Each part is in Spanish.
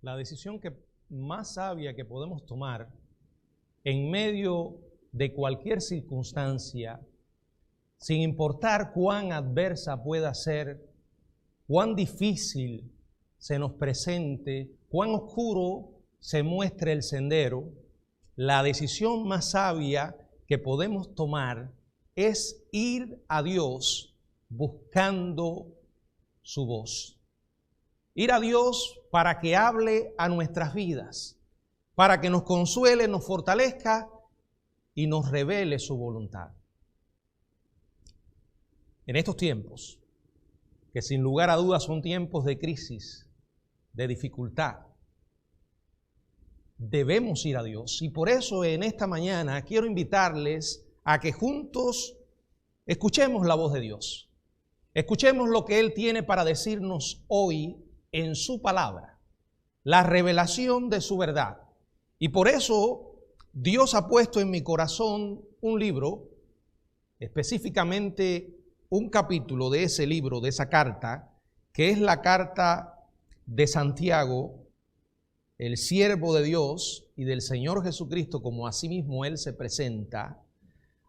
La decisión más sabia que podemos tomar en medio de cualquier circunstancia, sin importar cuán adversa pueda ser, cuán difícil se nos presente, cuán oscuro se muestre el sendero, la decisión más sabia que podemos tomar es ir a Dios buscando su voz. Ir a Dios para que hable a nuestras vidas, para que nos consuele, nos fortalezca y nos revele su voluntad. En estos tiempos, que sin lugar a dudas son tiempos de crisis, de dificultad, debemos ir a Dios. Y por eso en esta mañana quiero invitarles a que juntos escuchemos la voz de Dios. Escuchemos lo que Él tiene para decirnos hoy en su palabra, la revelación de su verdad. Y por eso Dios ha puesto en mi corazón un libro, específicamente un capítulo de ese libro, de esa carta, que es la carta de Santiago, el siervo de Dios y del Señor Jesucristo, como asimismo Él se presenta,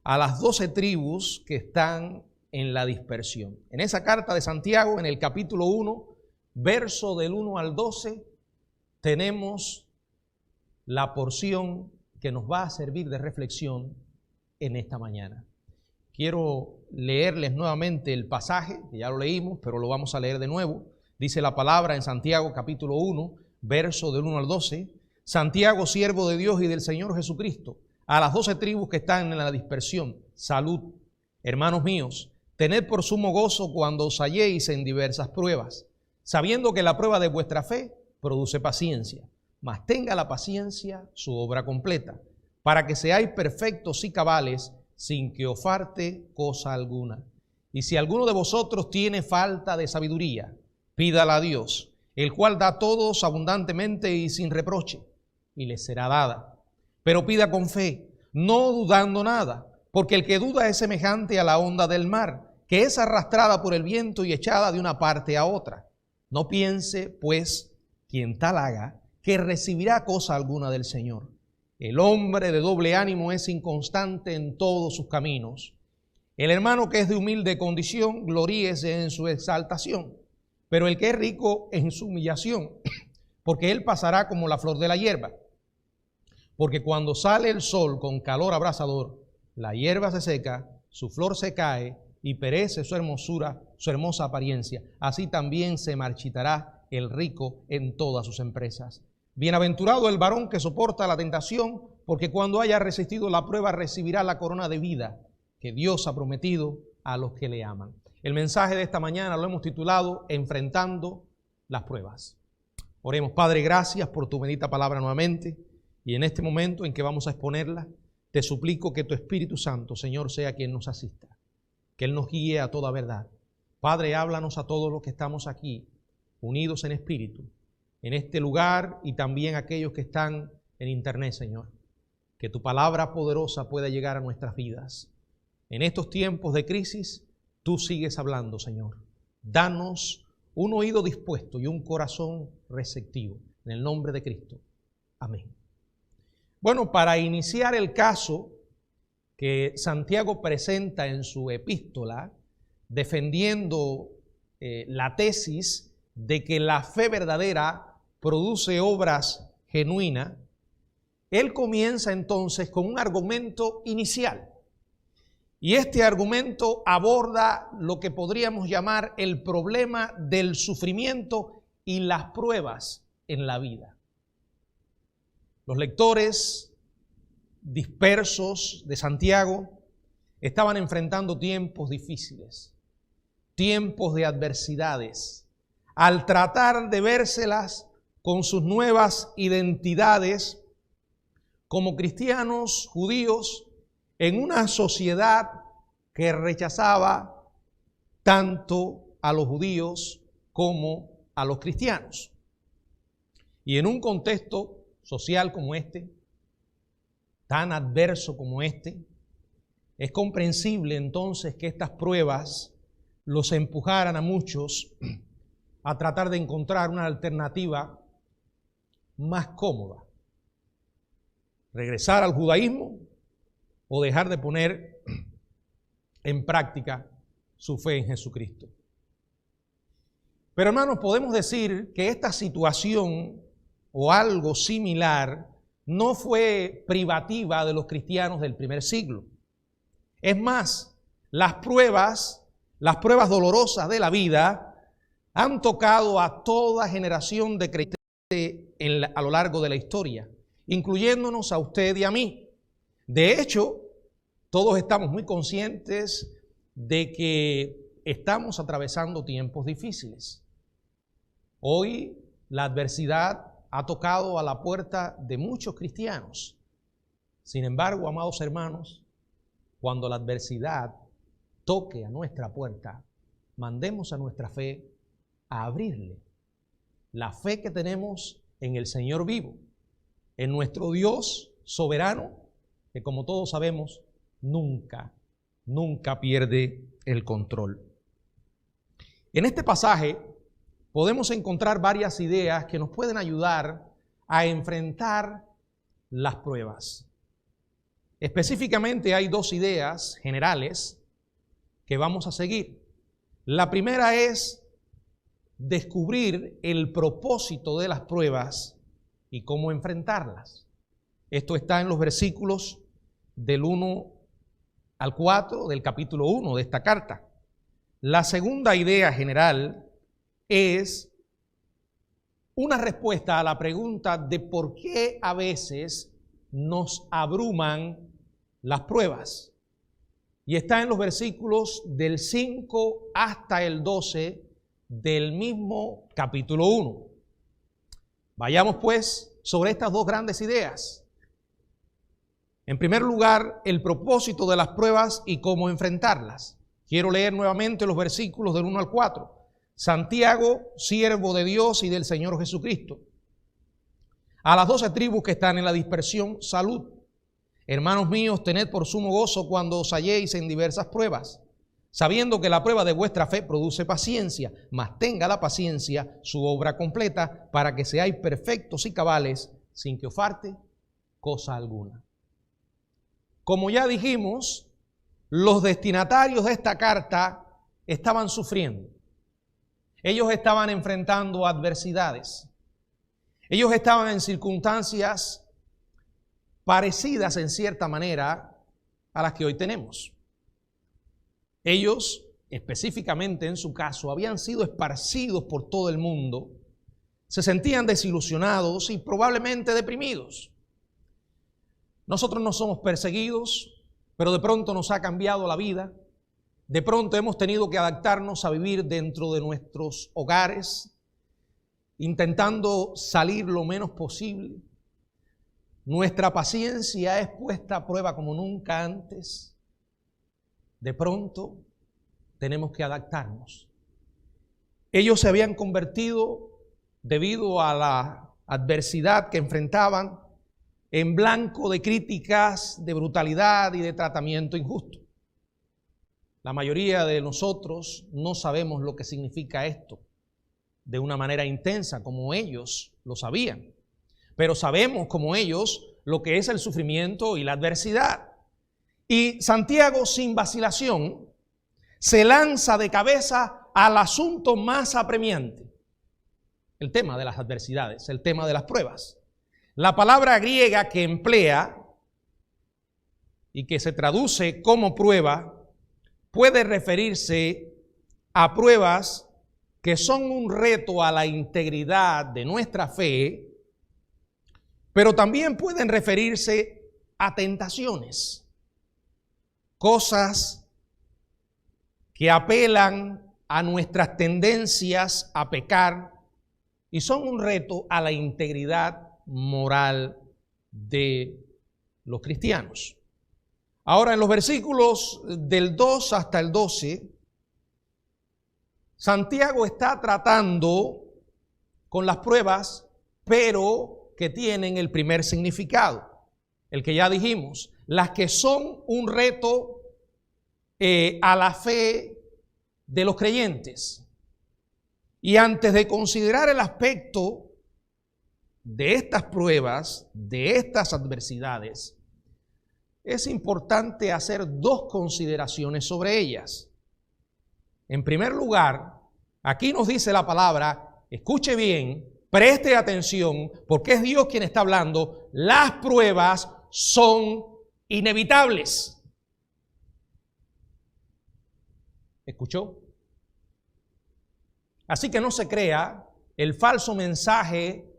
a las 12 tribus que están en la dispersión. En esa carta de Santiago, en el capítulo 1, verso del 1 al 12, tenemos la porción que nos va a servir de reflexión en esta mañana. Quiero leerles nuevamente el pasaje, que ya lo leímos, pero lo vamos a leer de nuevo. Dice la palabra en Santiago capítulo 1, verso del 1 al 12. Santiago, siervo de Dios y del Señor Jesucristo, a las 12 tribus que están en la dispersión, salud. Hermanos míos, tened por sumo gozo cuando os halléis en diversas pruebas, sabiendo que la prueba de vuestra fe produce paciencia, mas tenga la paciencia su obra completa, para que seáis perfectos y cabales, sin que os falte cosa alguna. Y si alguno de vosotros tiene falta de sabiduría, pídala a Dios, el cual da a todos abundantemente y sin reproche, y le será dada. Pero pida con fe, no dudando nada, porque el que duda es semejante a la onda del mar, que es arrastrada por el viento y echada de una parte a otra. No piense, pues, quien tal haga, que recibirá cosa alguna del Señor. El hombre de doble ánimo es inconstante en todos sus caminos. El hermano que es de humilde condición, gloríese en su exaltación, pero el que es rico en su humillación, porque él pasará como la flor de la hierba. Porque cuando sale el sol con calor abrasador, la hierba se seca, su flor se cae y perece su hermosura, su hermosa apariencia. Así también se marchitará el rico en todas sus empresas. Bienaventurado el varón que soporta la tentación, porque cuando haya resistido la prueba recibirá la corona de vida que Dios ha prometido a los que le aman. El mensaje de esta mañana lo hemos titulado Enfrentando las pruebas. Oremos. Padre, gracias por tu bendita palabra nuevamente, y en este momento en que vamos a exponerla, te suplico que tu Espíritu Santo, Señor, sea quien nos asista, que Él nos guíe a toda verdad. Padre, háblanos a todos los que estamos aquí, unidos en espíritu, en este lugar, y también aquellos que están en internet, Señor. Que tu palabra poderosa pueda llegar a nuestras vidas. En estos tiempos de crisis, tú sigues hablando, Señor. Danos un oído dispuesto y un corazón receptivo. En el nombre de Cristo. Amén. Bueno, para iniciar el caso que Santiago presenta en su epístola, defendiendo la tesis de que la fe verdadera produce obras genuinas, él comienza entonces con un argumento inicial. Y este argumento aborda lo que podríamos llamar el problema del sufrimiento y las pruebas en la vida. Los lectores dispersos de Santiago estaban enfrentando tiempos difíciles, tiempos de adversidades, al tratar de vérselas con sus nuevas identidades como cristianos judíos en una sociedad que rechazaba tanto a los judíos como a los cristianos. Y en un contexto social como este, tan adverso como este, es comprensible entonces que estas pruebas los empujaran a muchos a tratar de encontrar una alternativa más cómoda? ¿Regresar al judaísmo o dejar de poner en práctica su fe en Jesucristo? Pero hermanos, podemos decir que esta situación o algo similar no fue privativa de los cristianos del primer siglo. Es más, las pruebas dolorosas de la vida han tocado a toda generación de creyentes a lo largo de la historia, incluyéndonos a usted y a mí. De hecho, todos estamos muy conscientes de que estamos atravesando tiempos difíciles. Hoy la adversidad ha tocado a la puerta de muchos cristianos. Sin embargo, amados hermanos, cuando la adversidad toque a nuestra puerta, mandemos a nuestra fe a abrirle. La fe que tenemos en el Señor vivo, en nuestro Dios soberano, que como todos sabemos, nunca pierde el control. En este pasaje podemos encontrar varias ideas que nos pueden ayudar a enfrentar las pruebas. Específicamente hay dos ideas generales que vamos a seguir. La primera es descubrir el propósito de las pruebas y cómo enfrentarlas. Esto está en los versículos del 1 al 4 del capítulo 1 de esta carta. La segunda idea general es una respuesta a la pregunta de por qué a veces nos abruman las pruebas. Y está en los versículos del 5 hasta el 12 del mismo capítulo 1. Vayamos pues sobre estas dos grandes ideas. En primer lugar, el propósito de las pruebas y cómo enfrentarlas. Quiero leer nuevamente los versículos del 1 al 4. Santiago, siervo de Dios y del Señor Jesucristo. A las 12 tribus que están en la dispersión, salud. Hermanos míos, tened por sumo gozo cuando os halléis en diversas pruebas, sabiendo que la prueba de vuestra fe produce paciencia, mas tenga la paciencia su obra completa, para que seáis perfectos y cabales, sin que os falte cosa alguna. Como ya dijimos, los destinatarios de esta carta estaban sufriendo. Ellos estaban enfrentando adversidades. Ellos estaban en circunstancias parecidas en cierta manera a las que hoy tenemos. Ellos, específicamente en su caso, habían sido esparcidos por todo el mundo, se sentían desilusionados y probablemente deprimidos. Nosotros no somos perseguidos, pero de pronto nos ha cambiado la vida. De pronto hemos tenido que adaptarnos a vivir dentro de nuestros hogares, intentando salir lo menos posible. Nuestra paciencia es puesta a prueba como nunca antes. De pronto tenemos que adaptarnos. Ellos se habían convertido, debido a la adversidad que enfrentaban, en blanco de críticas, de brutalidad y de tratamiento injusto. La mayoría de nosotros no sabemos lo que significa esto de una manera intensa como ellos lo sabían, pero sabemos como ellos lo que es el sufrimiento y la adversidad. Y Santiago, sin vacilación, se lanza de cabeza al asunto más apremiante, el tema de las adversidades, el tema de las pruebas. La palabra griega que emplea y que se traduce como prueba puede referirse a pruebas que son un reto a la integridad de nuestra fe, pero también pueden referirse a tentaciones, cosas que apelan a nuestras tendencias a pecar y son un reto a la integridad moral de los cristianos. Ahora, en los versículos del 2 hasta el 12, Santiago está tratando con las pruebas, pero que tienen el primer significado, el que ya dijimos, las que son un reto a la fe de los creyentes. Y antes de considerar el aspecto de estas pruebas, de estas adversidades, es importante hacer dos consideraciones sobre ellas. En primer lugar, aquí nos dice la palabra, escuche bien, preste atención, porque es Dios quien está hablando, las pruebas son inevitables. ¿Escuchó? Así que no se crea el falso mensaje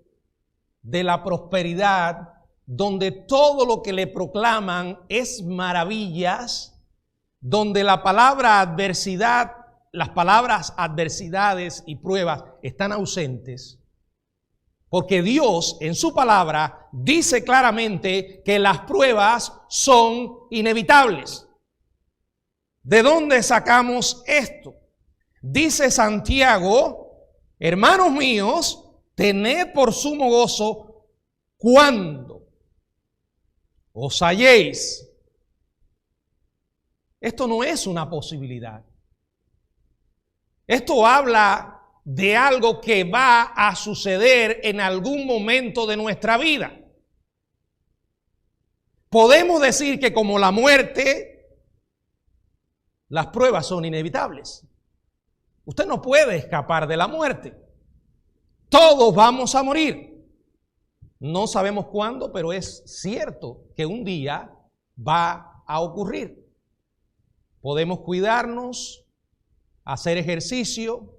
de la prosperidad, donde todo lo que le proclaman es maravillas, donde la palabra adversidad, las palabras adversidades y pruebas están ausentes, porque Dios en su palabra dice claramente que las pruebas son inevitables. ¿De dónde sacamos esto? Dice Santiago, hermanos míos, tened por sumo gozo cuando os halléis. Esto no es una posibilidad. Esto habla de algo que va a suceder en algún momento de nuestra vida. Podemos decir que como la muerte, las pruebas son inevitables. Usted no puede escapar de la muerte. Todos vamos a morir. No sabemos cuándo, pero es cierto que un día va a ocurrir. Podemos cuidarnos, hacer ejercicio,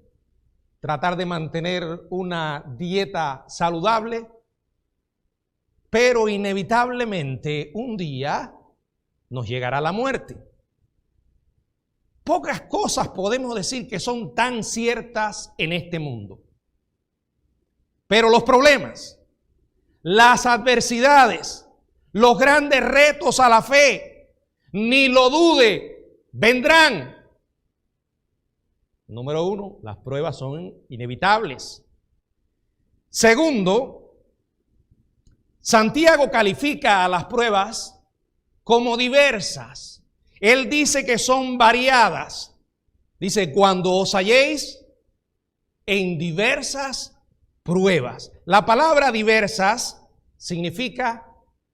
tratar de mantener una dieta saludable, pero inevitablemente un día nos llegará la muerte. Pocas cosas podemos decir que son tan ciertas en este mundo. Pero los problemas, las adversidades, los grandes retos a la fe, ni lo dude, vendrán. Número uno, las pruebas son inevitables. Segundo, Santiago califica a las pruebas como diversas. Él dice que son variadas. Dice, cuando os halléis en diversas pruebas. La palabra diversas significa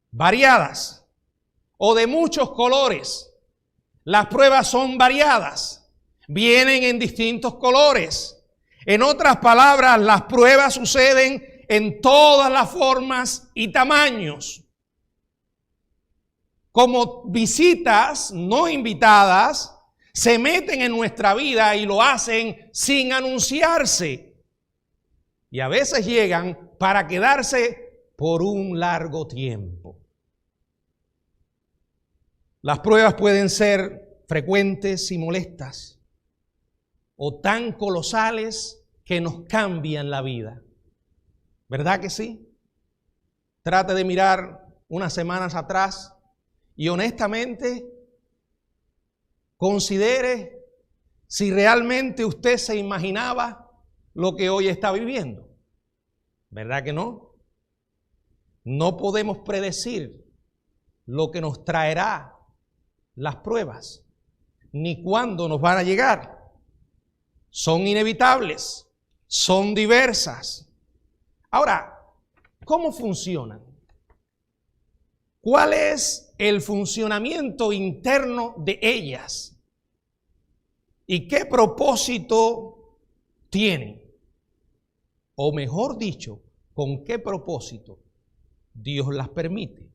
variadas o de muchos colores. Las pruebas son variadas, vienen en distintos colores. En otras palabras, las pruebas suceden en todas las formas y tamaños. Como visitas no invitadas, se meten en nuestra vida y lo hacen sin anunciarse. Y a veces llegan para quedarse por un largo tiempo. Las pruebas pueden ser frecuentes y molestas, o tan colosales que nos cambian la vida. ¿Verdad que sí? Trate de mirar unas semanas atrás y honestamente considere si realmente usted se imaginaba lo que hoy está viviendo. ¿Verdad que no? No podemos predecir lo que nos traerá las pruebas, ni cuándo nos van a llegar. Son inevitables, son diversas. Ahora, ¿cómo funcionan? ¿Cuál es el funcionamiento interno de ellas? ¿Y qué propósito tienen? O mejor dicho, ¿con qué propósito Dios las permite?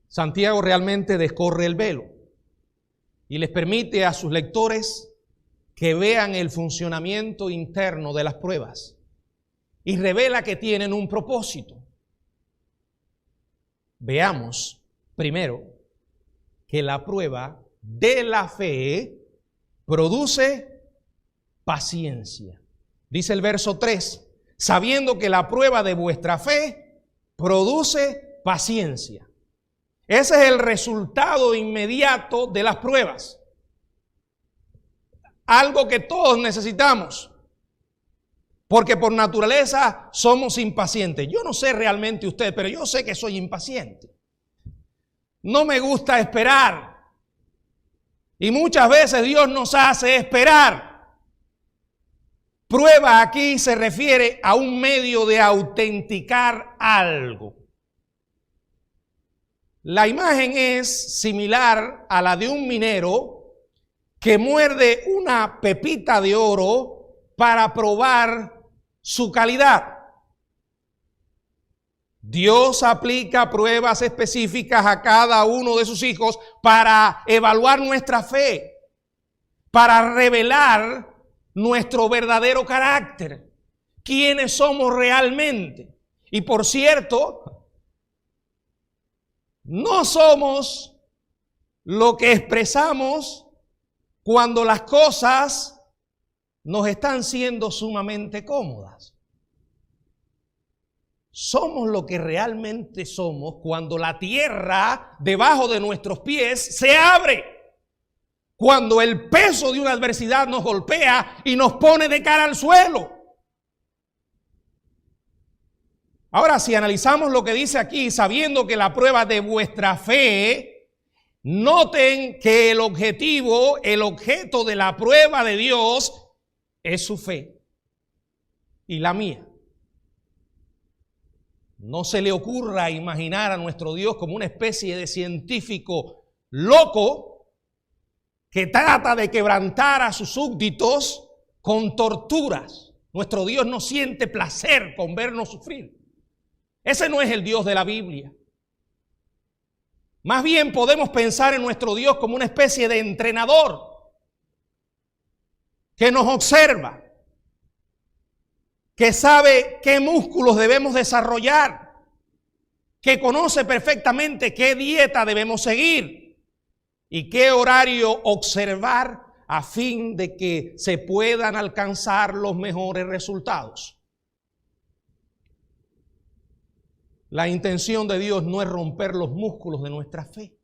Santiago realmente descorre el velo y les permite a sus lectores que vean el funcionamiento interno de las pruebas y revela que tienen un propósito. Veamos primero que la prueba de la fe produce paciencia. Dice el verso 3, sabiendo que la prueba de vuestra fe produce paciencia. Ese es el resultado inmediato de las pruebas. Algo que todos necesitamos. Porque por naturaleza somos impacientes. Yo no sé realmente usted, pero yo sé que soy impaciente. No me gusta esperar. Y muchas veces Dios nos hace esperar. Prueba aquí se refiere a un medio de autenticar algo. La imagen es similar a la de un minero que muerde una pepita de oro para probar su calidad. Dios aplica pruebas específicas a cada uno de sus hijos para evaluar nuestra fe, para revelar nuestro verdadero carácter, quiénes somos realmente. Y por cierto, no somos lo que expresamos cuando las cosas nos están siendo sumamente cómodas. Somos lo que realmente somos cuando la tierra debajo de nuestros pies se abre. Cuando el peso de una adversidad nos golpea y nos pone de cara al suelo. Ahora, si analizamos lo que dice aquí, sabiendo que la prueba de vuestra fe, noten que el objeto de la prueba de Dios es su fe y la mía. No se le ocurra imaginar a nuestro Dios como una especie de científico loco que trata de quebrantar a sus súbditos con torturas. Nuestro Dios no siente placer con vernos sufrir. Ese no es el Dios de la Biblia. Más bien podemos pensar en nuestro Dios como una especie de entrenador que nos observa, que sabe qué músculos debemos desarrollar, que conoce perfectamente qué dieta debemos seguir y qué horario observar a fin de que se puedan alcanzar los mejores resultados. La intención de Dios no es romper los músculos de nuestra fe.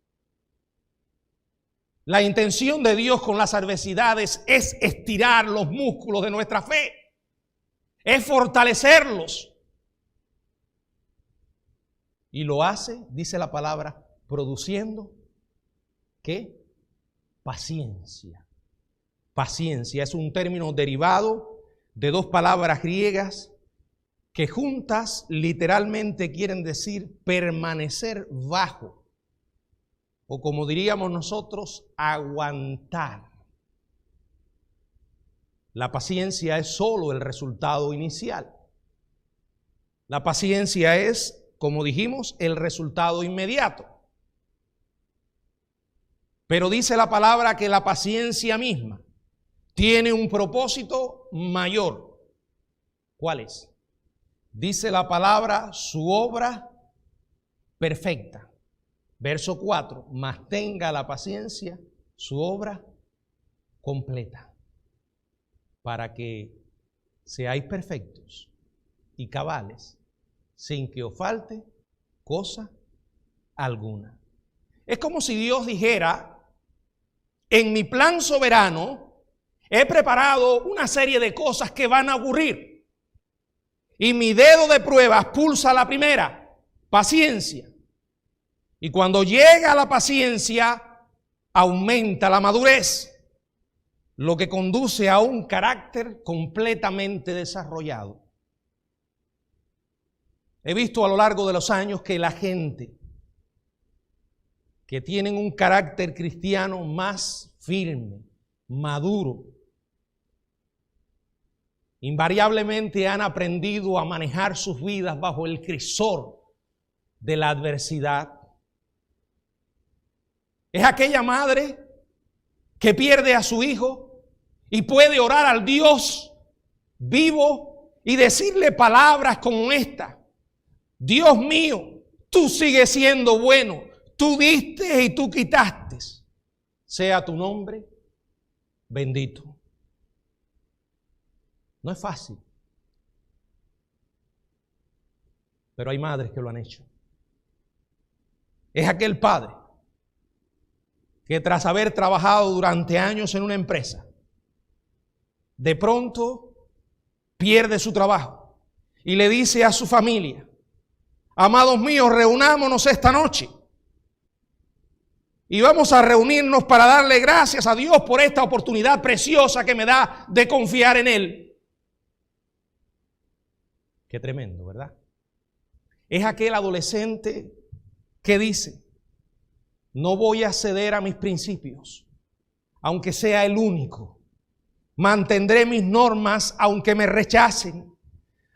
La intención de Dios con las adversidades es estirar los músculos de nuestra fe, es fortalecerlos. Y lo hace, dice la palabra, produciendo ¿qué? Paciencia. Paciencia es un término derivado de dos palabras griegas que juntas literalmente quieren decir permanecer bajo, o como diríamos nosotros, aguantar. La paciencia es solo el resultado inicial. La paciencia es, como dijimos, el resultado inmediato. Pero dice la palabra que la paciencia misma tiene un propósito mayor. ¿Cuál es? Dice la palabra, su obra perfecta. Verso 4, mas tenga la paciencia su obra completa, para que seáis perfectos y cabales, sin que os falte cosa alguna. Es como si Dios dijera, en mi plan soberano he preparado una serie de cosas que van a ocurrir. Y mi dedo de pruebas pulsa la primera, paciencia. Y cuando llega la paciencia, aumenta la madurez, lo que conduce a un carácter completamente desarrollado. He visto a lo largo de los años que la gente que tienen un carácter cristiano más firme, maduro, invariablemente han aprendido a manejar sus vidas bajo el crisol de la adversidad. Es aquella madre que pierde a su hijo y puede orar al Dios vivo y decirle palabras como esta: Dios mío, tú sigues siendo bueno, tú diste y tú quitaste, sea tu nombre bendito. No es fácil, pero hay madres que lo han hecho. Es aquel padre que tras haber trabajado durante años en una empresa, de pronto pierde su trabajo y le dice a su familia: amados míos, reunámonos esta noche y vamos a reunirnos para darle gracias a Dios por esta oportunidad preciosa que me da de confiar en Él. Qué tremendo, ¿verdad? Es aquel adolescente que dice, no voy a ceder a mis principios, aunque sea el único. Mantendré mis normas aunque me rechacen,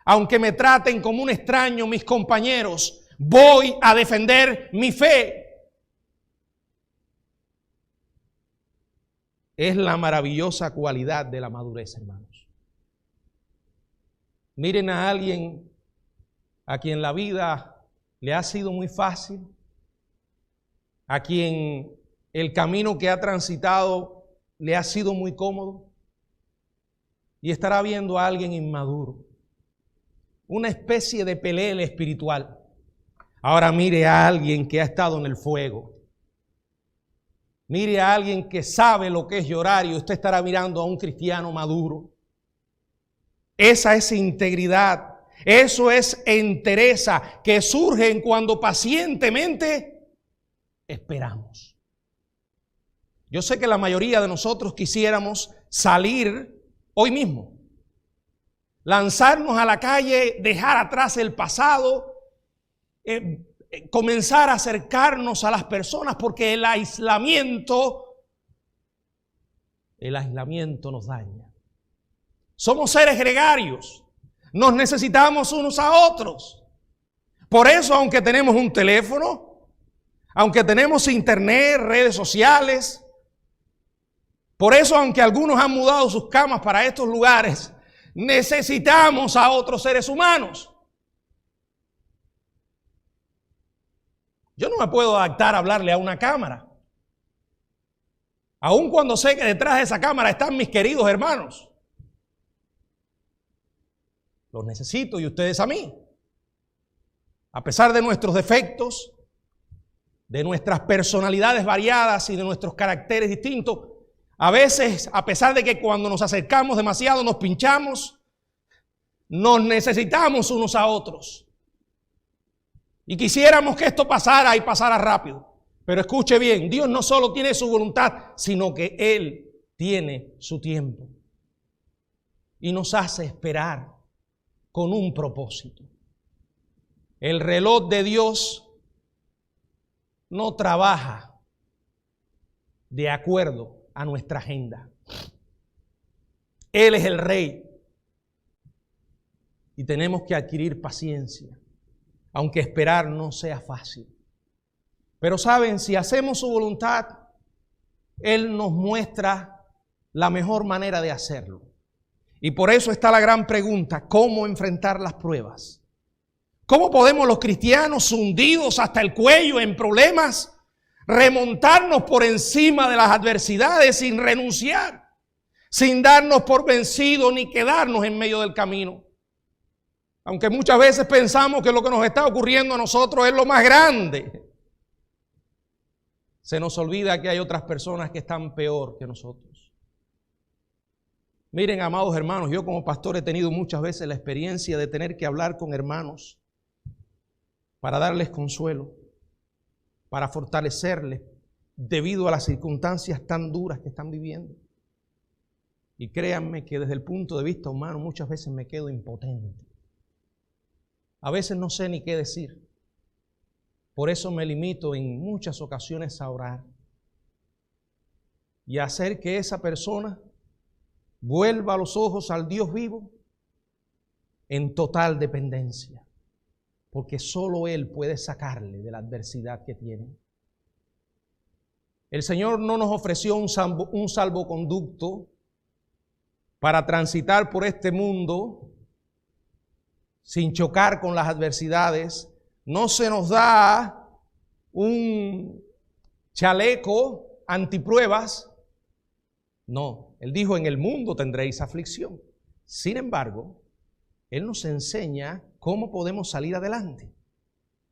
aunque me traten como un extraño mis compañeros. Voy a defender mi fe. Es la maravillosa cualidad de la madurez, hermanos. Miren a alguien a quien la vida le ha sido muy fácil, a quien el camino que ha transitado le ha sido muy cómodo, y estará viendo a alguien inmaduro, una especie de pelele espiritual. Ahora mire a alguien que ha estado en el fuego. Mire a alguien que sabe lo que es llorar y usted estará mirando a un cristiano maduro. Esa es integridad, eso es entereza que surge cuando pacientemente esperamos. Yo sé que la mayoría de nosotros quisiéramos salir hoy mismo, lanzarnos a la calle, dejar atrás el pasado, comenzar a acercarnos a las personas, porque el aislamiento nos daña. Somos seres gregarios, nos necesitamos unos a otros. Por eso, aunque tenemos un teléfono, aunque tenemos internet, redes sociales, por eso, aunque algunos han mudado sus camas para estos lugares, necesitamos a otros seres humanos. Yo no me puedo adaptar a hablarle a una cámara, aun cuando sé que detrás de esa cámara están mis queridos hermanos. Los necesito y ustedes a mí. A pesar de nuestros defectos, de nuestras personalidades variadas y de nuestros caracteres distintos, a veces, a pesar de que cuando nos acercamos demasiado nos pinchamos, nos necesitamos unos a otros. Y quisiéramos que esto pasara y pasara rápido. Pero escuche bien, Dios no solo tiene su voluntad, sino que Él tiene su tiempo. Y nos hace esperar con un propósito. El reloj de Dios no trabaja de acuerdo a nuestra agenda. Él es el Rey. Y tenemos que adquirir paciencia, aunque esperar no sea fácil. Pero saben, si hacemos su voluntad, Él nos muestra la mejor manera de hacerlo. Y por eso está la gran pregunta: ¿cómo enfrentar las pruebas? ¿Cómo podemos los cristianos hundidos hasta el cuello en problemas remontarnos por encima de las adversidades sin renunciar, sin darnos por vencidos ni quedarnos en medio del camino? Aunque muchas veces pensamos que lo que nos está ocurriendo a nosotros es lo más grande, se nos olvida que hay otras personas que están peor que nosotros. Miren, amados hermanos, yo como pastor he tenido muchas veces la experiencia de tener que hablar con hermanos para darles consuelo, para fortalecerles debido a las circunstancias tan duras que están viviendo. Y créanme que desde el punto de vista humano muchas veces me quedo impotente. A veces no sé ni qué decir. Por eso me limito en muchas ocasiones a orar y a hacer que esa persona vuelva los ojos al Dios vivo en total dependencia, porque solo Él puede sacarle de la adversidad que tiene. El Señor no nos ofreció un salvoconducto para transitar por este mundo sin chocar con las adversidades. No se nos da un chaleco antipruebas. No, Él dijo: en el mundo tendréis aflicción. Sin embargo, Él nos enseña cómo podemos salir adelante.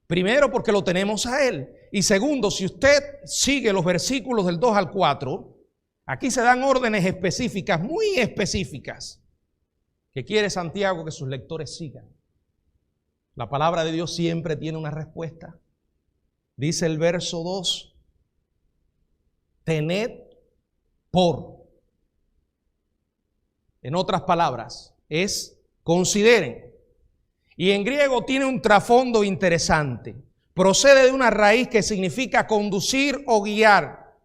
Primero, porque lo tenemos a Él. Y segundo, si usted sigue los versículos del 2 al 4, aquí se dan órdenes específicas, muy específicas, que quiere Santiago que sus lectores sigan. La palabra de Dios siempre tiene una respuesta. Dice el verso 2: tened por. En otras palabras, consideren. Y en griego tiene un trasfondo interesante. Procede de una raíz que significa conducir o guiar,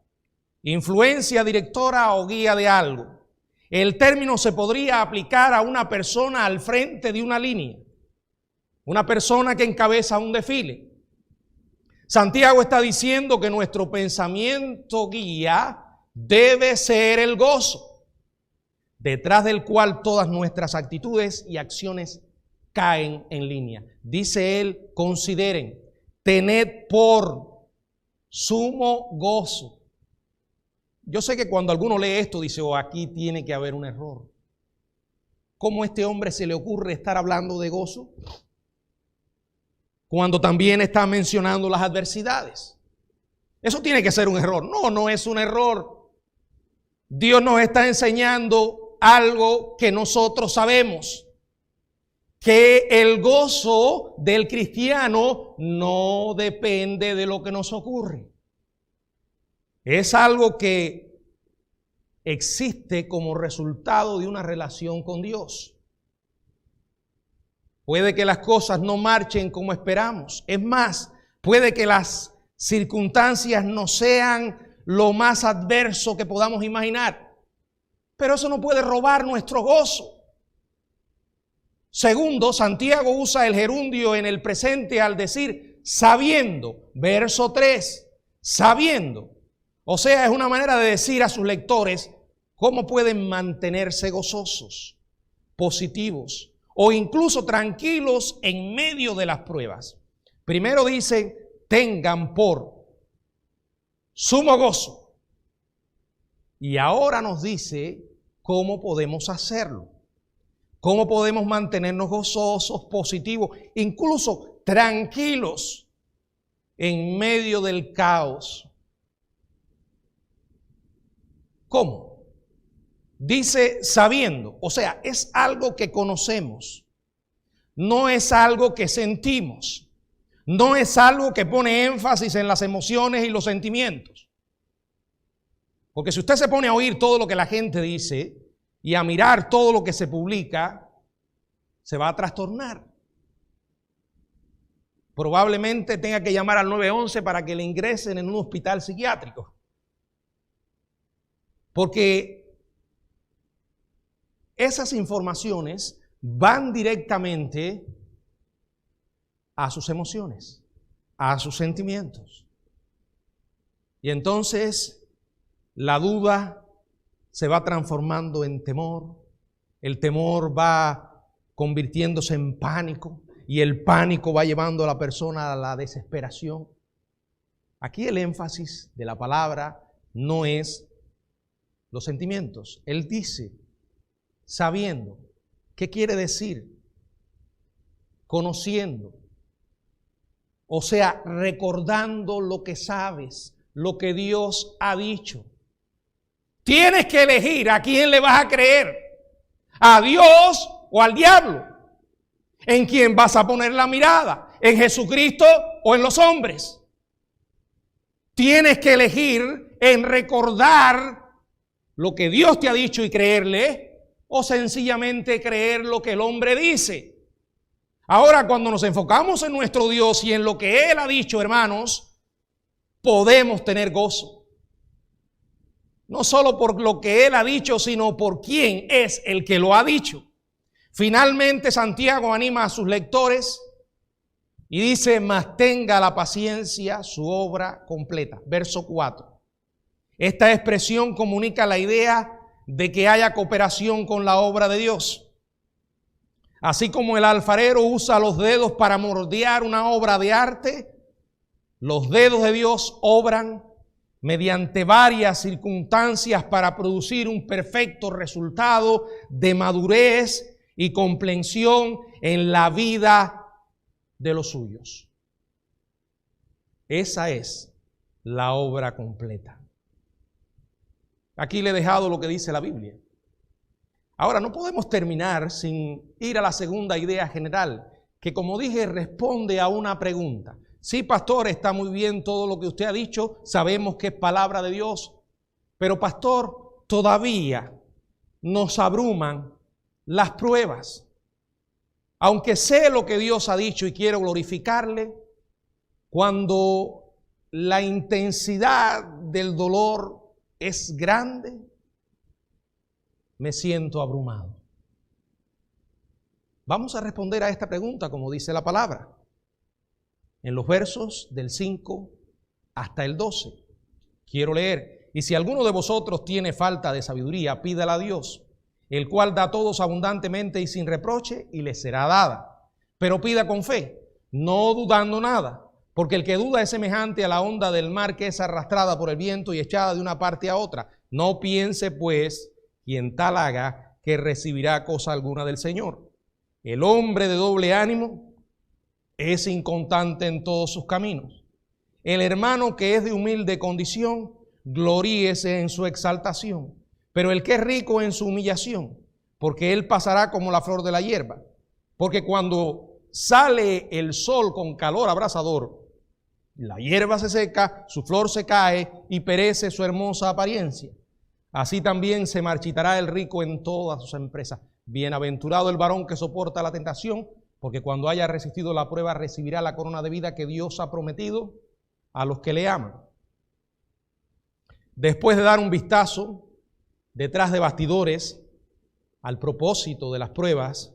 influencia directora o guía de algo. El término se podría aplicar a una persona al frente de una línea, una persona que encabeza un desfile. Santiago está diciendo que nuestro pensamiento guía debe ser el gozo, detrás del cual todas nuestras actitudes y acciones caen en línea. Dice él, consideren, tened por sumo gozo. Yo sé que cuando alguno lee esto dice, oh, aquí tiene que haber un error. ¿Cómo a este hombre se le ocurre estar hablando de gozo cuando también está mencionando las adversidades? Eso tiene que ser un error. No, no es un error. Dios nos está enseñando algo que nosotros sabemos, que el gozo del cristiano no depende de lo que nos ocurre. Es algo que existe como resultado de una relación con Dios. Puede que las cosas no marchen como esperamos. Es más, puede que las circunstancias no sean lo más adverso que podamos imaginar. Pero eso no puede robar nuestro gozo. Segundo, Santiago usa el gerundio en el presente al decir sabiendo. Verso 3, sabiendo. O sea, es una manera de decir a sus lectores cómo pueden mantenerse gozosos, positivos o incluso tranquilos en medio de las pruebas. Primero dice, tengan por sumo gozo. Y ahora nos dice cómo podemos hacerlo. Cómo podemos mantenernos gozosos, positivos, incluso tranquilos en medio del caos. ¿Cómo? Dice sabiendo, o sea, es algo que conocemos, no es algo que sentimos, no es algo que pone énfasis en las emociones y los sentimientos. Porque si usted se pone a oír todo lo que la gente dice y a mirar todo lo que se publica, se va a trastornar. Probablemente tenga que llamar al 911 para que le ingresen en un hospital psiquiátrico. Porque esas informaciones van directamente a sus emociones, a sus sentimientos. Y entonces la duda se va transformando en temor, el temor va convirtiéndose en pánico y el pánico va llevando a la persona a la desesperación. Aquí el énfasis de la palabra no es los sentimientos. Él dice, sabiendo. ¿Qué quiere decir? Conociendo. O sea, recordando lo que sabes, lo que Dios ha dicho. Tienes que elegir a quién le vas a creer. ¿A Dios o al diablo? ¿En quién vas a poner la mirada? ¿En Jesucristo o en los hombres? Tienes que elegir en recordar lo que Dios te ha dicho y creerle, o sencillamente creer lo que el hombre dice. Ahora, cuando nos enfocamos en nuestro Dios y en lo que Él ha dicho, hermanos, podemos tener gozo. No solo por lo que Él ha dicho, sino por quién es el que lo ha dicho. Finalmente, Santiago anima a sus lectores y dice, mas tenga la paciencia su obra completa. Verso 4. Esta expresión comunica la idea de que haya cooperación con la obra de Dios. Así como el alfarero usa los dedos para moldear una obra de arte, los dedos de Dios obran mediante varias circunstancias para producir un perfecto resultado de madurez y comprensión en la vida de los suyos. Esa es la obra completa. Aquí le he dejado lo que dice la Biblia. Ahora, no podemos terminar sin ir a la segunda idea general, que como dije, responde a una pregunta. Sí, pastor, está muy bien todo lo que usted ha dicho, sabemos que es palabra de Dios, pero pastor, todavía nos abruman las pruebas. Aunque sé lo que Dios ha dicho y quiero glorificarle, cuando la intensidad del dolor es grande, me siento abrumado. Vamos a responder a esta pregunta como dice la palabra, en los versos del 5 hasta el 12. Quiero leer: y si alguno de vosotros tiene falta de sabiduría, pídala a Dios, el cual da a todos abundantemente y sin reproche, y le será dada. Pero pida con fe, no dudando nada, porque el que duda es semejante a la onda del mar que es arrastrada por el viento y echada de una parte a otra. No piense, pues, quien tal haga, que recibirá cosa alguna del Señor. El hombre de doble ánimo es inconstante en todos sus caminos. El hermano que es de humilde condición, gloríese en su exaltación. Pero el que es rico en su humillación, porque él pasará como la flor de la hierba. Porque cuando sale el sol con calor abrasador, la hierba se seca, su flor se cae y perece su hermosa apariencia. Así también se marchitará el rico en todas sus empresas. Bienaventurado el varón que soporta la tentación, porque cuando haya resistido la prueba recibirá la corona de vida que Dios ha prometido a los que le aman. Después de dar un vistazo detrás de bastidores al propósito de las pruebas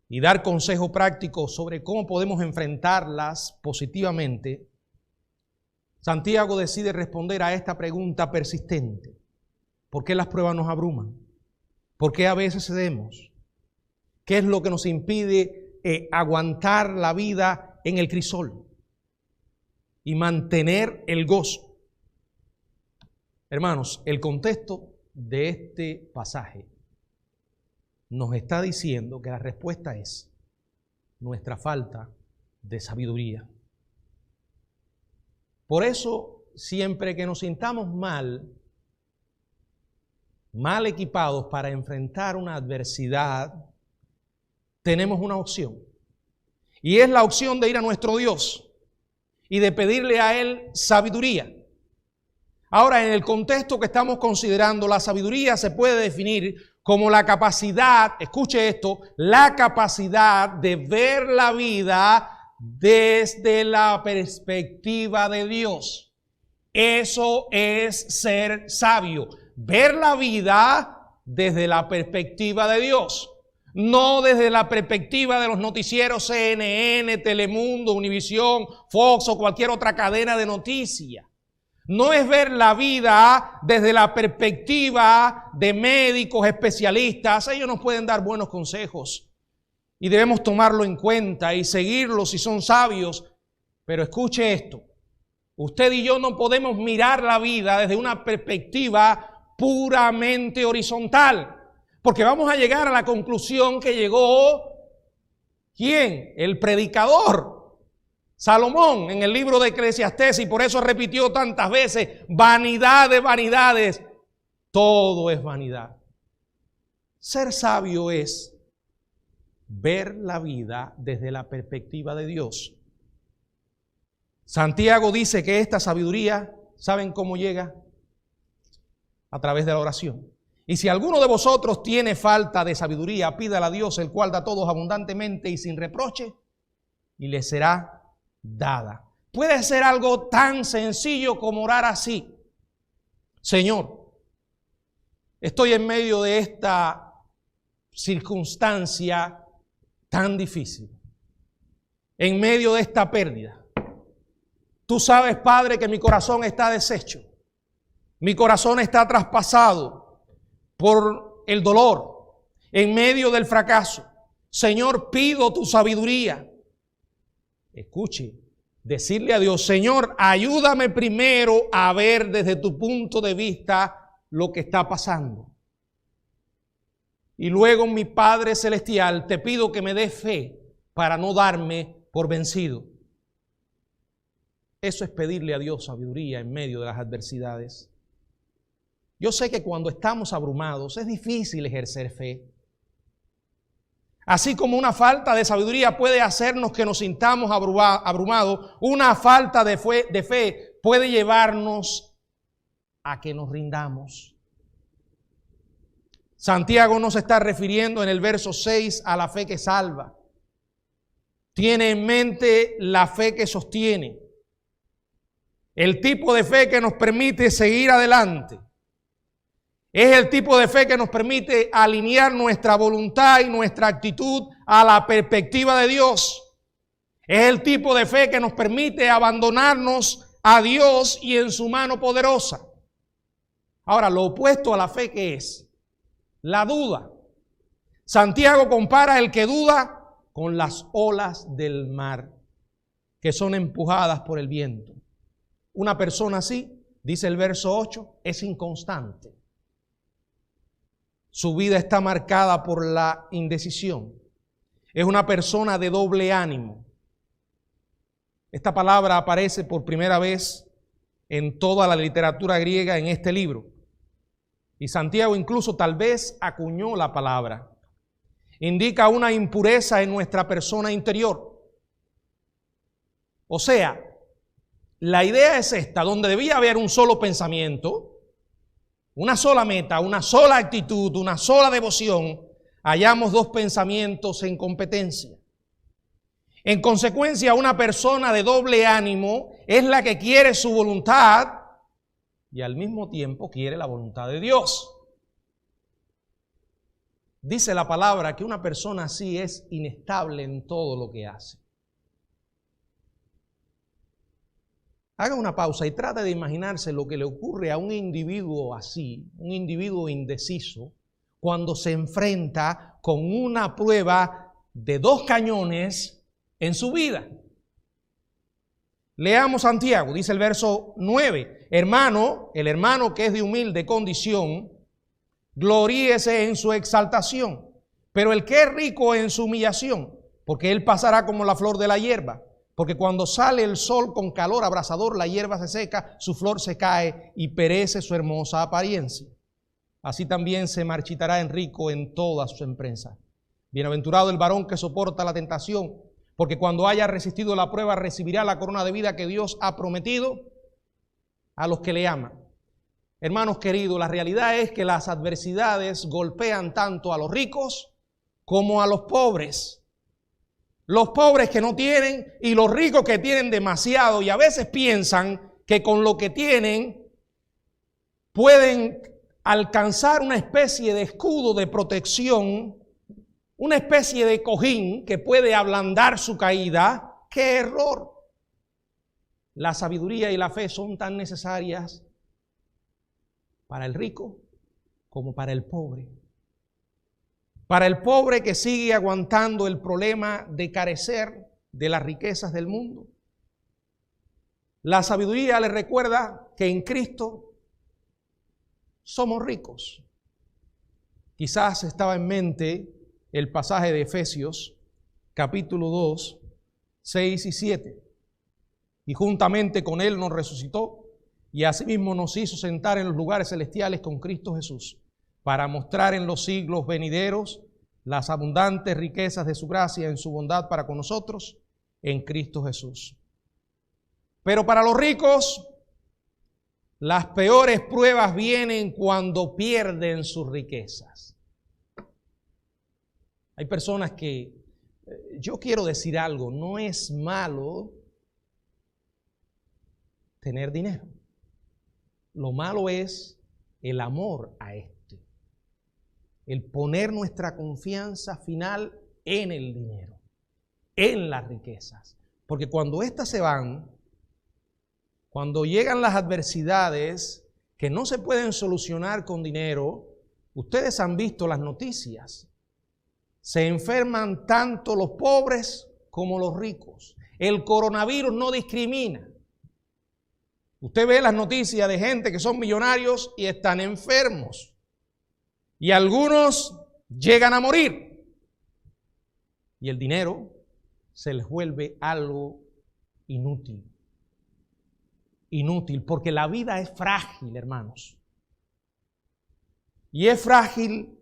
y dar consejo práctico sobre cómo podemos enfrentarlas positivamente, Santiago decide responder a esta pregunta persistente: ¿por qué las pruebas nos abruman? ¿Por qué a veces cedemos? ¿Qué es lo que nos impide aguantar la vida en el crisol y mantener el gozo? Hermanos, el contexto de este pasaje nos está diciendo que la respuesta es nuestra falta de sabiduría. Por eso, siempre que nos sintamos mal equipados para enfrentar una adversidad, tenemos una opción. Y es la opción de ir a nuestro Dios y de pedirle a Él sabiduría. Ahora, en el contexto que estamos considerando, la sabiduría se puede definir como la capacidad, escuche esto, la capacidad de ver la vida desde la perspectiva de Dios. Eso es ser sabio. Ver la vida desde la perspectiva de Dios, no desde la perspectiva de los noticieros CNN, Telemundo, Univisión, Fox o cualquier otra cadena de noticias. No es ver la vida desde la perspectiva de médicos, especialistas. Ellos nos pueden dar buenos consejos y debemos tomarlo en cuenta y seguirlos si son sabios. Pero escuche esto, usted y yo no podemos mirar la vida desde una perspectiva puramente horizontal, porque vamos a llegar a la conclusión que llegó ¿quién? El predicador Salomón en el libro de Eclesiastés, y por eso repitió tantas veces: vanidad de vanidades, todo es vanidad. Ser sabio es ver la vida desde la perspectiva de Dios. Santiago dice que esta sabiduría, ¿saben cómo llega? A través de la oración. Y si alguno de vosotros tiene falta de sabiduría, pídala a Dios, el cual da a todos abundantemente y sin reproche, y le será dada. Puede ser algo tan sencillo como orar así: Señor, estoy en medio de esta circunstancia tan difícil, en medio de esta pérdida. Tú sabes, Padre, que mi corazón está deshecho. Mi corazón está traspasado por el dolor, en medio del fracaso. Señor, pido tu sabiduría. Escuche, decirle a Dios: Señor, ayúdame primero a ver desde tu punto de vista lo que está pasando. Y luego, mi Padre Celestial, te pido que me des fe para no darme por vencido. Eso es pedirle a Dios sabiduría en medio de las adversidades. Yo sé que cuando estamos abrumados es difícil ejercer fe. Así como una falta de sabiduría puede hacernos que nos sintamos abrumados, una falta de fe puede llevarnos a que nos rindamos. Santiago nos está refiriendo en el verso 6 a la fe que salva. tiene en mente la fe que sostiene, el tipo de fe que nos permite seguir adelante. Es el tipo de fe que nos permite alinear nuestra voluntad y nuestra actitud a la perspectiva de Dios. Es el tipo de fe que nos permite abandonarnos a Dios y en su mano poderosa. Ahora, lo opuesto a la fe, ¿qué es? La duda. Santiago compara el que duda con las olas del mar que son empujadas por el viento. Una persona así, dice el verso 8, es inconstante. Su vida está marcada por la indecisión. Es una persona de doble ánimo. Esta palabra aparece por primera vez en toda la literatura griega en este libro. Y Santiago incluso tal vez acuñó la palabra. Indica una impureza en nuestra persona interior. O sea, la idea es esta, donde debía haber un solo pensamiento, una sola meta, una sola actitud, una sola devoción, hallamos dos pensamientos en competencia. En consecuencia, una persona de doble ánimo es la que quiere su voluntad y al mismo tiempo quiere la voluntad de Dios. Dice la palabra que una persona así es inestable en todo lo que hace. Haga una pausa y trate de imaginarse lo que le ocurre a un individuo así, un individuo indeciso, cuando se enfrenta con una prueba de 2 cañones en su vida. Leamos Santiago, dice el verso 9, hermano, el hermano que es de humilde condición, gloríese en su exaltación, pero el que es rico en su humillación, porque él pasará como la flor de la hierba. Porque cuando sale el sol con calor abrasador, la hierba se seca, su flor se cae y perece su hermosa apariencia. Así también se marchitará el rico en todas sus empresas. Bienaventurado el varón que soporta la tentación, porque cuando haya resistido la prueba recibirá la corona de vida que Dios ha prometido a los que le aman. Hermanos queridos, la realidad es que las adversidades golpean tanto a los ricos como a los pobres. Los pobres que no tienen y los ricos que tienen demasiado y a veces piensan que con lo que tienen pueden alcanzar una especie de escudo de protección, una especie de cojín que puede ablandar su caída. ¡Qué error! La sabiduría y la fe son tan necesarias para el rico como para el pobre. Para el pobre que sigue aguantando el problema de carecer de las riquezas del mundo. La sabiduría le recuerda que en Cristo somos ricos. Quizás estaba en mente el pasaje de Efesios, capítulo 2, 6 y 7. Y juntamente con Él nos resucitó y asimismo nos hizo sentar en los lugares celestiales con Cristo Jesús, para mostrar en los siglos venideros las abundantes riquezas de su gracia en su bondad para con nosotros en Cristo Jesús. Pero para los ricos, las peores pruebas vienen cuando pierden sus riquezas. Hay personas que, yo quiero decir algo, no es malo tener dinero. Lo malo es el amor a esto. El poner nuestra confianza final en el dinero, en las riquezas. Porque cuando éstas se van, cuando llegan las adversidades que no se pueden solucionar con dinero, ustedes han visto las noticias. Se enferman tanto los pobres como los ricos. El coronavirus no discrimina. Usted ve las noticias de gente que son millonarios y están enfermos. Y algunos llegan a morir. Y el dinero se les vuelve algo inútil. Inútil, porque la vida es frágil, hermanos. Y es frágil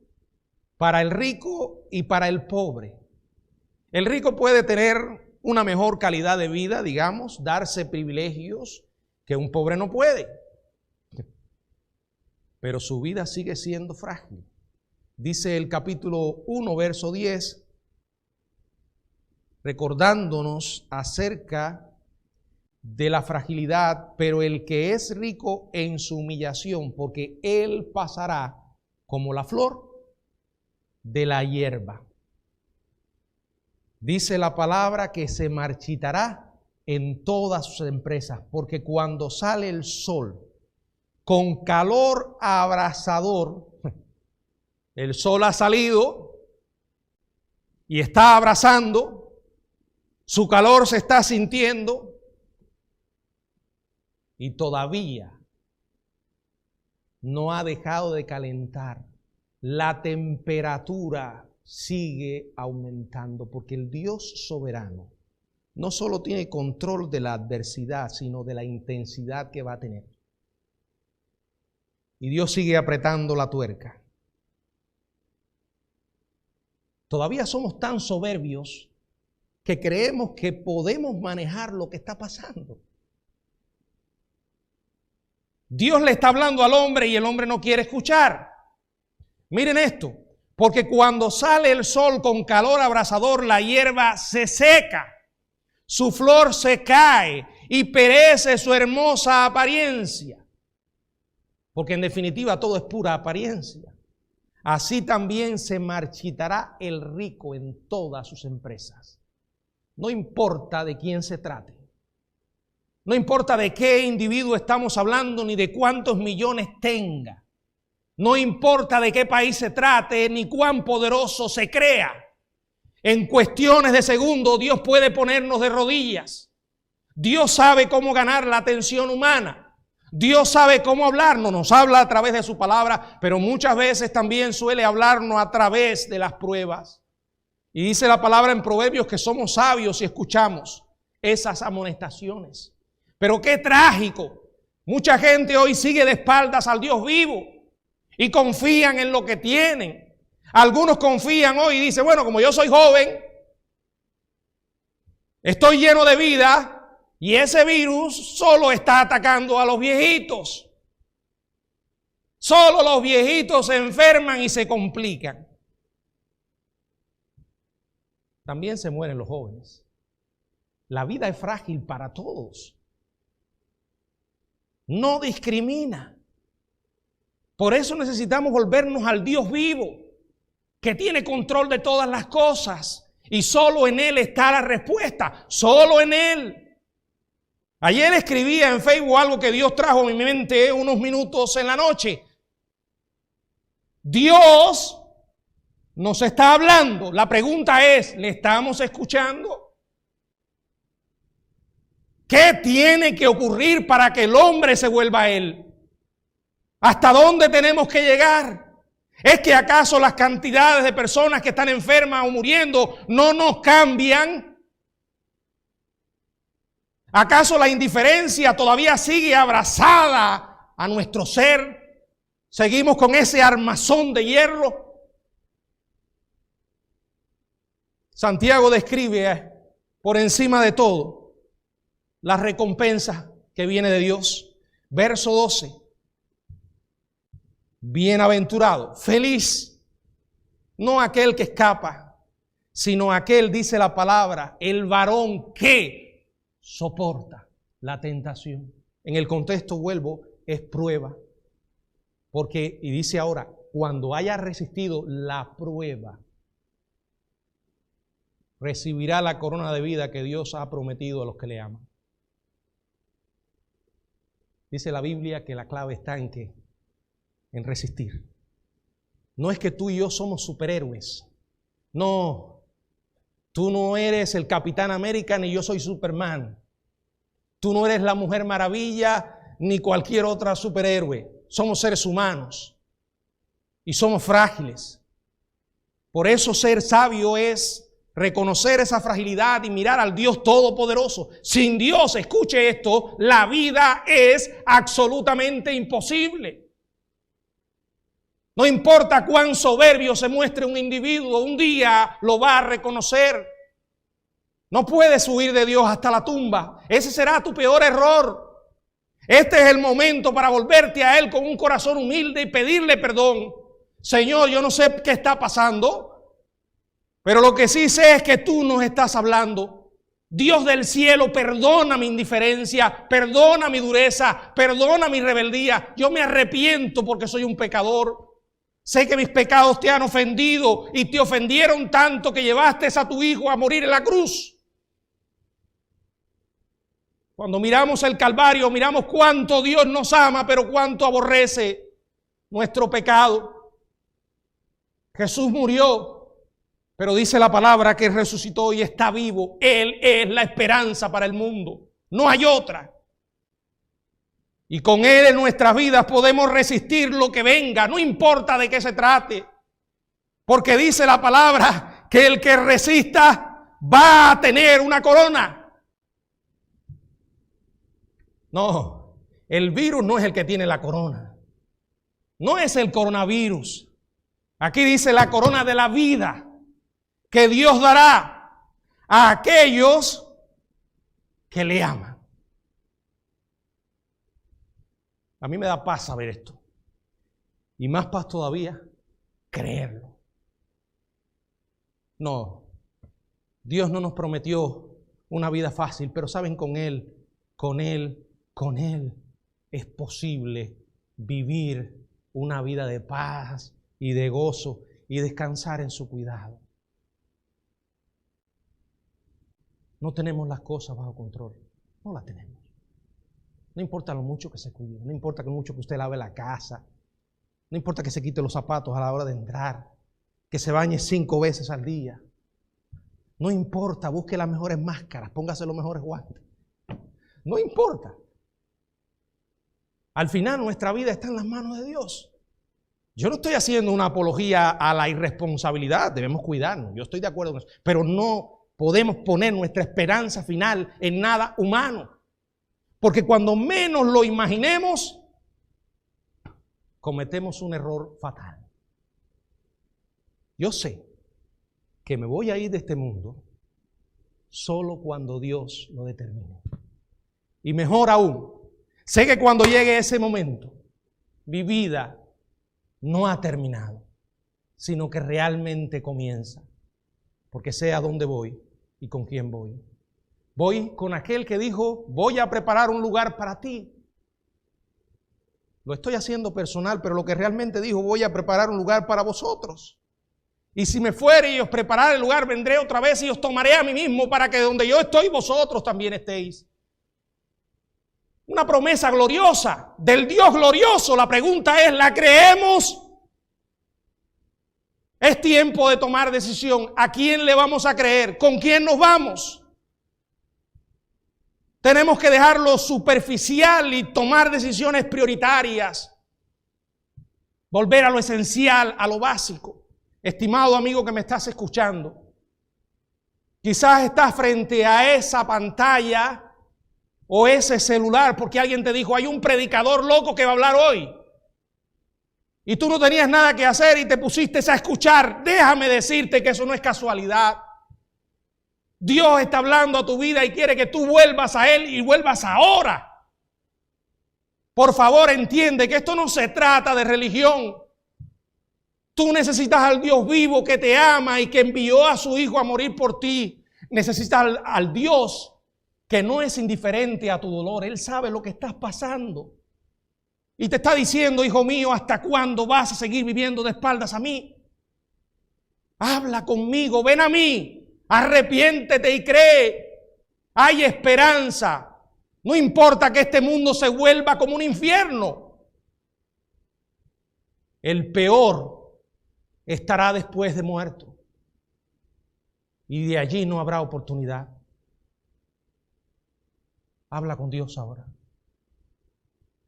para el rico y para el pobre. El rico puede tener una mejor calidad de vida, digamos, darse privilegios que un pobre no puede. Pero su vida sigue siendo frágil. Dice el capítulo 1, verso 10, recordándonos acerca de la fragilidad, pero el que es rico en su humillación, porque él pasará como la flor de la hierba. Dice la palabra que se marchitará en todas sus empresas, porque cuando sale el sol con calor abrasador, el sol ha salido y está abrasando, su calor se está sintiendo y todavía no ha dejado de calentar. La temperatura sigue aumentando porque el Dios soberano no solo tiene control de la adversidad, sino de la intensidad que va a tener. Y Dios sigue apretando la tuerca. Todavía somos tan soberbios que creemos que podemos manejar lo que está pasando. Dios le está hablando al hombre y el hombre no quiere escuchar. Miren esto, porque cuando sale el sol con calor abrasador, la hierba se seca, su flor se cae y perece su hermosa apariencia. Porque en definitiva todo es pura apariencia. Así también se marchitará el rico en todas sus empresas. No importa de quién se trate. No importa de qué individuo estamos hablando, ni de cuántos millones tenga. No importa de qué país se trate, ni cuán poderoso se crea. En cuestiones de segundo, Dios puede ponernos de rodillas. Dios sabe cómo ganar la atención humana. Dios sabe cómo hablarnos. Nos habla a través de su palabra, pero muchas veces también suele hablarnos a través de las pruebas. Y dice la palabra en Proverbios que somos sabios si escuchamos esas amonestaciones. Pero qué trágico. Mucha gente hoy sigue de espaldas al Dios vivo y confían en lo que tienen. Algunos confían hoy y dicen, bueno, como yo soy joven, estoy lleno de vida y ese virus solo está atacando a los viejitos. Solo los viejitos se enferman y se complican. También se mueren los jóvenes. La vida es frágil para todos. No discrimina. Por eso necesitamos volvernos al Dios vivo, que tiene control de todas las cosas. Y solo en Él está la respuesta. Solo en Él. Ayer escribía en Facebook algo que Dios trajo a mi mente unos minutos en la noche. Dios nos está hablando. La pregunta es, ¿le estamos escuchando? ¿Qué tiene que ocurrir para que el hombre se vuelva a Él? ¿Hasta dónde tenemos que llegar? ¿Es que acaso las cantidades de personas que están enfermas o muriendo no nos cambian? ¿Acaso la indiferencia todavía sigue abrazada a nuestro ser? ¿Seguimos con ese armazón de hierro? Santiago describe por encima de todo la recompensa que viene de Dios. Verso 12. Bienaventurado, feliz, no aquel que escapa, sino aquel, dice la palabra, el varón que soporta la tentación. En el contexto, vuelvo, es prueba. Porque, y dice ahora, cuando haya resistido la prueba, recibirá la corona de vida que Dios ha prometido a los que le aman. Dice la Biblia que la clave está en ¿qué? En resistir. No es que tú y yo somos superhéroes. No, tú no eres el Capitán América ni yo soy Superman. Tú no eres la Mujer Maravilla ni cualquier otra superhéroe. Somos seres humanos y somos frágiles. Por eso ser sabio es reconocer esa fragilidad y mirar al Dios Todopoderoso. Sin Dios, escuche esto, la vida es absolutamente imposible. No importa cuán soberbio se muestre un individuo, un día lo va a reconocer. No puedes huir de Dios hasta la tumba. Ese será tu peor error. Este es el momento para volverte a Él con un corazón humilde y pedirle perdón. Señor, yo no sé qué está pasando. Pero lo que sí sé es que tú nos estás hablando. Dios del cielo, perdona mi indiferencia, perdona mi dureza, perdona mi rebeldía. Yo me arrepiento porque soy un pecador. Sé que mis pecados te han ofendido y te ofendieron tanto que llevaste a tu Hijo a morir en la cruz. Cuando miramos el Calvario, miramos cuánto Dios nos ama, pero cuánto aborrece nuestro pecado. Jesús murió, pero dice la palabra que resucitó y está vivo. Él es la esperanza para el mundo. No hay otra. Y con Él en nuestras vidas podemos resistir lo que venga, no importa de qué se trate. Porque dice la palabra que el que resista va a tener una corona. No, el virus no es el que tiene la corona. No es el coronavirus. Aquí dice la corona de la vida que Dios dará a aquellos que le aman. A mí me da paz saber esto. Y más paz todavía, creerlo. No, Dios no nos prometió una vida fácil, pero saben, con Él es posible vivir una vida de paz y de gozo y descansar en su cuidado. No tenemos las cosas bajo control, no las tenemos. No importa lo mucho que se cuide, no importa lo mucho que usted lave la casa, no importa que se quite los zapatos a la hora de entrar, que se bañe 5 veces al día. No importa, busque las mejores máscaras, póngase los mejores guantes. No importa. Al final nuestra vida está en las manos de Dios. Yo no estoy haciendo una apología a la irresponsabilidad, debemos cuidarnos, yo estoy de acuerdo con eso, pero no podemos poner nuestra esperanza final en nada humano. Porque cuando menos lo imaginemos, cometemos un error fatal. Yo sé que me voy a ir de este mundo solo cuando Dios lo determine. Y mejor aún, sé que cuando llegue ese momento, mi vida no ha terminado, sino que realmente comienza. Porque sé a dónde voy y con quién voy. Voy con aquel que dijo, voy a preparar un lugar para ti. Lo estoy haciendo personal, pero lo que realmente dijo, voy a preparar un lugar para vosotros. Y si me fuere y os prepararé el lugar, vendré otra vez y os tomaré a mí mismo para que donde yo estoy, vosotros también estéis. Una promesa gloriosa del Dios glorioso. La pregunta es, ¿la creemos? Es tiempo de tomar decisión. ¿A quién le vamos a creer? ¿Con quién nos vamos? Tenemos que dejar lo superficial y tomar decisiones prioritarias. Volver a lo esencial, a lo básico. Estimado amigo que me estás escuchando, quizás estás frente a esa pantalla o ese celular porque alguien te dijo, hay un predicador loco que va a hablar hoy. Y tú no tenías nada que hacer y te pusiste a escuchar. Déjame decirte que eso no es casualidad. Dios está hablando a tu vida y quiere que tú vuelvas a Él y vuelvas ahora. Por favor, entiende que esto no se trata de religión. Tú necesitas al Dios vivo que te ama y que envió a su Hijo a morir por ti. Necesitas al Dios que no es indiferente a tu dolor. Él sabe lo que estás pasando. Y te está diciendo, hijo mío, ¿hasta cuándo vas a seguir viviendo de espaldas a mí? Habla conmigo, ven a mí, arrepiéntete y cree. Hay esperanza. No importa que este mundo se vuelva como un infierno. El peor estará después de muerto. Y de allí no habrá oportunidad. Habla con Dios ahora.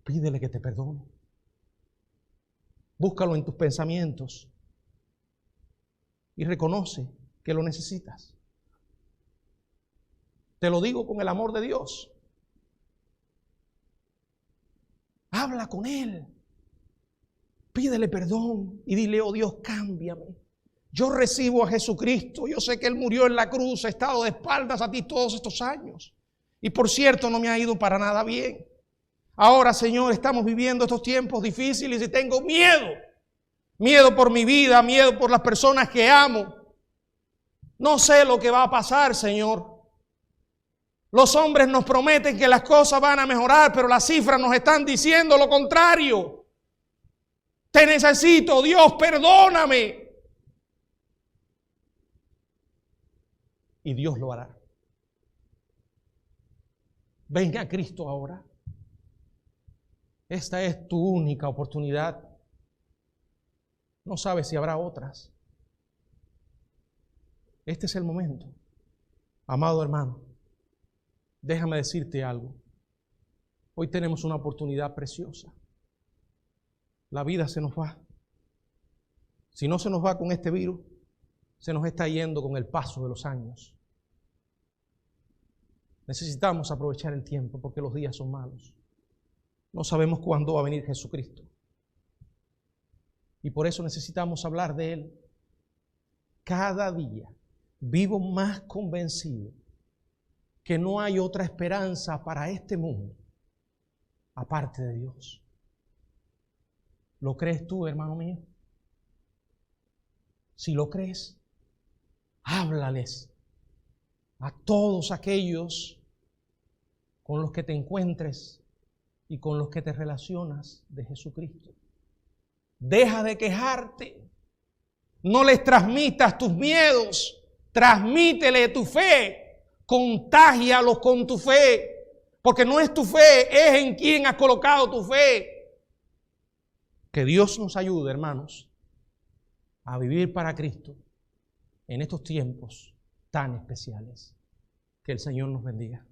Pídele que te perdone. Búscalo en tus pensamientos y reconoce que lo necesitas. Te lo digo con el amor de Dios. Habla con Él. Pídele perdón y dile, oh Dios, cámbiame. Yo recibo a Jesucristo. Yo sé que Él murió en la cruz, he estado de espaldas a ti todos estos años. Y por cierto, no me ha ido para nada bien. Ahora, Señor, estamos viviendo estos tiempos difíciles y tengo miedo. Miedo por mi vida, miedo por las personas que amo. No sé lo que va a pasar, Señor. Los hombres nos prometen que las cosas van a mejorar, pero las cifras nos están diciendo lo contrario. Te necesito, Dios, perdóname. Y Dios lo hará. Venga a Cristo ahora. Esta es tu única oportunidad. No sabes si habrá otras. Este es el momento. Amado hermano, déjame decirte algo. Hoy tenemos una oportunidad preciosa. La vida se nos va. Si no se nos va con este virus, se nos está yendo con el paso de los años. Necesitamos aprovechar el tiempo porque los días son malos. No sabemos cuándo va a venir Jesucristo. Y por eso necesitamos hablar de Él. Cada día vivo más convencido que no hay otra esperanza para este mundo aparte de Dios. ¿Lo crees tú, hermano mío? Si lo crees, háblales a todos aquellos con los que te encuentres y con los que te relacionas de Jesucristo. Deja de quejarte. No les transmitas tus miedos. Transmítele tu fe. Contágialos con tu fe. Porque no es tu fe, es en quien has colocado tu fe. Que Dios nos ayude, hermanos, a vivir para Cristo en estos tiempos tan especiales. Que el Señor nos bendiga.